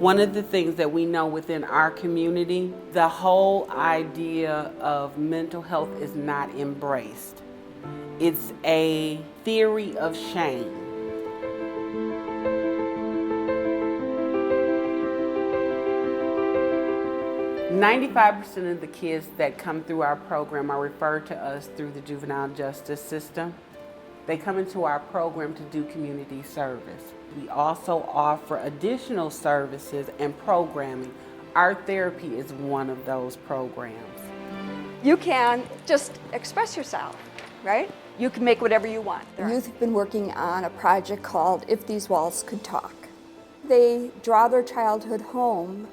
One of the things that we know within our community, the whole idea of mental health is not embraced. It's a theory of shame. "95% of the kids that come through our program are referred to us through the juvenile justice system. They come into our program to do community service. We also offer additional services and programming. Art therapy is one of those programs. You can just express yourself, right? You can make whatever you want. The youth have been working on a project called If These Walls Could Talk. They draw their childhood home.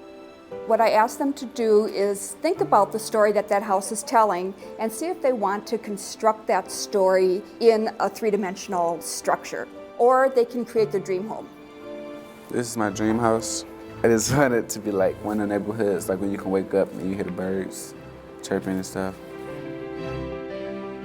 What I ask them to do is think about the story that that house is telling and see if they want to construct that story in a three-dimensional structure. Or they can create their dream home. This is my dream house. I just want it to be like one of the neighborhoods, like when you can wake up and you hear the birds chirping and stuff.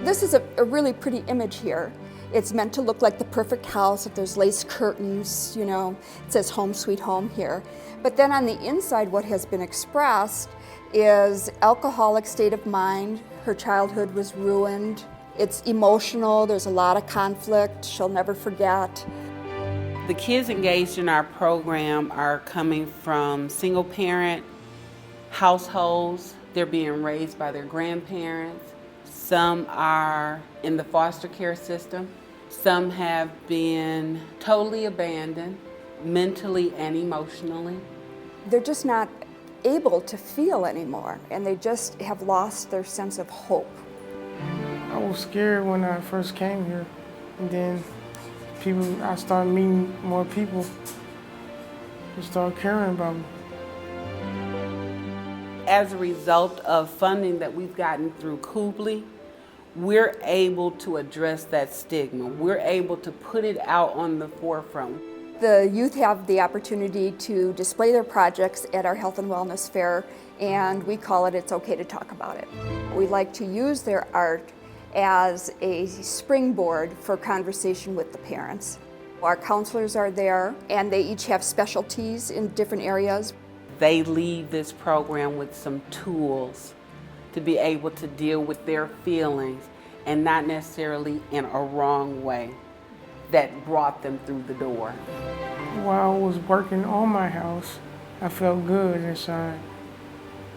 This is a really pretty image here. It's meant to look like the perfect house. If there's lace curtains, you know, it says home sweet home here. But then on the inside, what has been expressed is alcoholic state of mind. Her childhood was ruined. It's emotional, there's a lot of conflict, she'll never forget. The kids engaged in our program are coming from single parent households. They're being raised by their grandparents. Some are in the foster care system. Some have been totally abandoned, mentally and emotionally. They're just not able to feel anymore, and they just have lost their sense of hope. I was scared when I first came here, and then I started meeting more people who started caring about me. As a result of funding that we've gotten through Kubly, we're able to address that stigma. We're able to put it out on the forefront. The youth have the opportunity to display their projects at our Health and Wellness Fair, and we call it It's Okay to Talk About It. We like to use their art as a springboard for conversation with the parents. Our counselors are there, and they each have specialties in different areas. They leave this program with some tools to be able to deal with their feelings and not necessarily in a wrong way that brought them through the door. While I was working on my house, I felt good inside.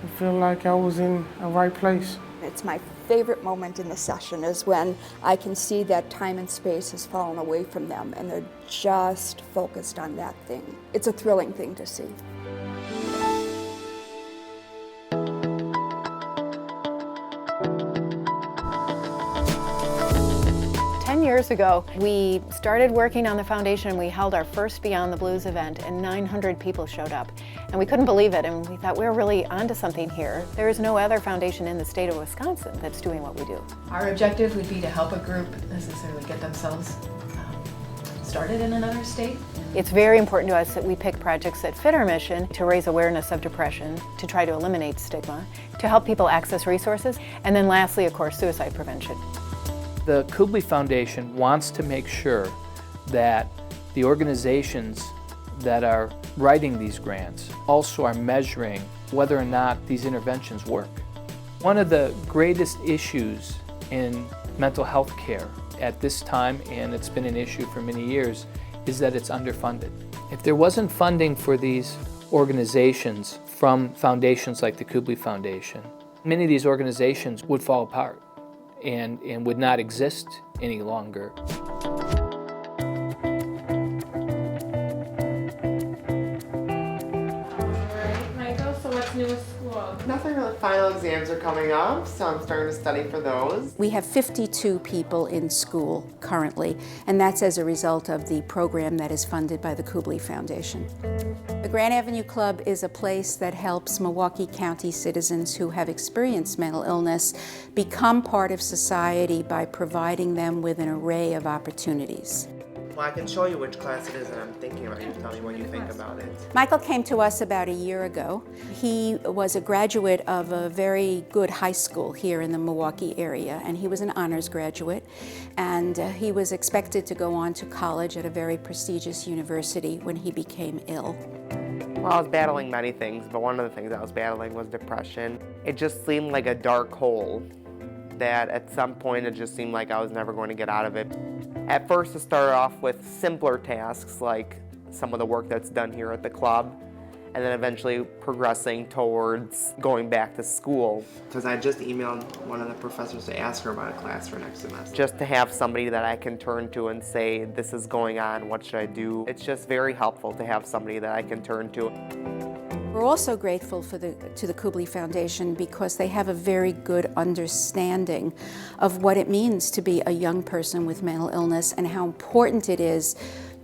I feel like I was in a right place. It's my favorite moment in the session is when I can see that time and space has fallen away from them and they're just focused on that thing. It's a thrilling thing to see. 10 years ago, we started working on the foundation and we held our first Beyond the Blues event and 900 people showed up. And we couldn't believe it and we thought we're really onto something here. There is no other foundation in the state of Wisconsin that's doing what we do. Our objective would be to help a group necessarily get themselves started in another state. It's very important to us that we pick projects that fit our mission to raise awareness of depression, to try to eliminate stigma, to help people access resources, and then lastly, of course, suicide prevention. The Kubly Foundation wants to make sure that the organizations that are writing these grants also are measuring whether or not these interventions work. One of the greatest issues in mental health care at this time, and it's been an issue for many years, is that it's underfunded. If there wasn't funding for these organizations from foundations like the Kubly Foundation, many of these organizations would fall apart and would not exist any longer. Michael, so what's new with school? Nothing really. Final exams are coming up, so I'm starting to study for those. We have 52 people in school currently, and that's as a result of the program that is funded by the Kubly Foundation. The Grand Avenue Club is a place that helps Milwaukee County citizens who have experienced mental illness become part of society by providing them with an array of opportunities. Well, I can show you which class it is that I'm thinking about. You tell me what you think about it. Michael came to us about a year ago. He was a graduate of a very good high school here in the Milwaukee area, and he was an honors graduate, and he was expected to go on to college at a very prestigious university when he became ill. Well, I was battling many things, but one of the things I was battling was depression. It just seemed like a dark hole that at some point it just seemed like I was never going to get out of it. At first it started off with simpler tasks like some of the work that's done here at the club, and then eventually progressing towards going back to school. Because I just emailed one of the professors to ask her about a class for next semester. Just to have somebody that I can turn to and say, this is going on, what should I do? It's just very helpful to have somebody that I can turn to. We're also grateful to the Kubly Foundation because they have a very good understanding of what it means to be a young person with mental illness and how important it is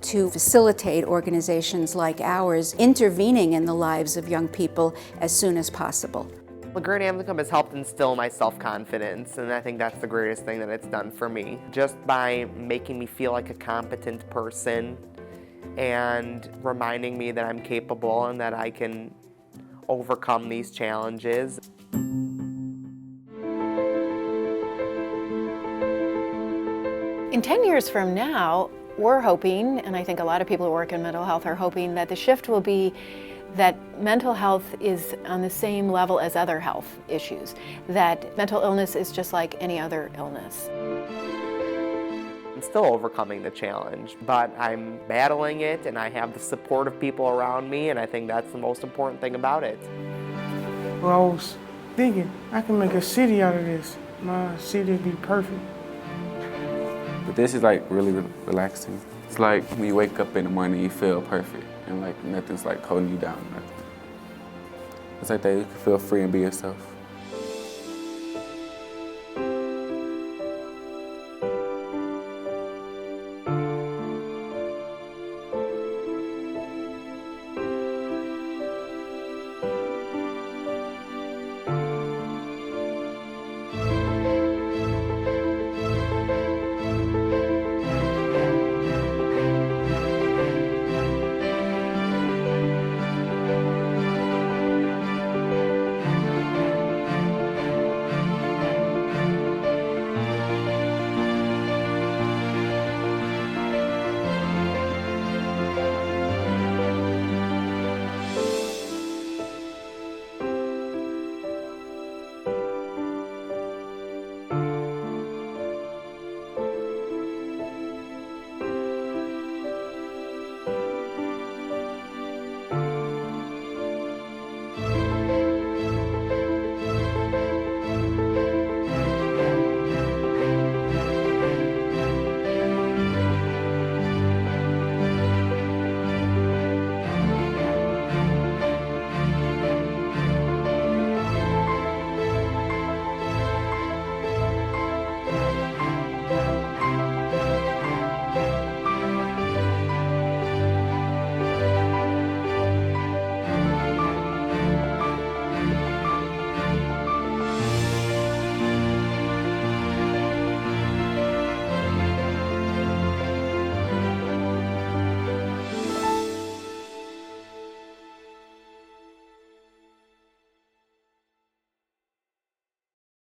to facilitate organizations like ours intervening in the lives of young people as soon as possible. The Grand Avenue Club has helped instill my self-confidence, and I think that's the greatest thing that it's done for me. Just by making me feel like a competent person and reminding me that I'm capable and that I can overcome these challenges. In 10 years from now, we're hoping, and I think a lot of people who work in mental health are hoping, that the shift will be that mental health is on the same level as other health issues, that mental illness is just like any other illness. I'm still overcoming the challenge, but I'm battling it and I have the support of people around me, and I think that's the most important thing about it. Well, I was thinking I can make a city out of this. My city would be perfect. But this is like really relaxing. It's like when you wake up in the morning, you feel perfect, and like nothing's like holding you down. Nothing. It's like that you can feel free and be yourself.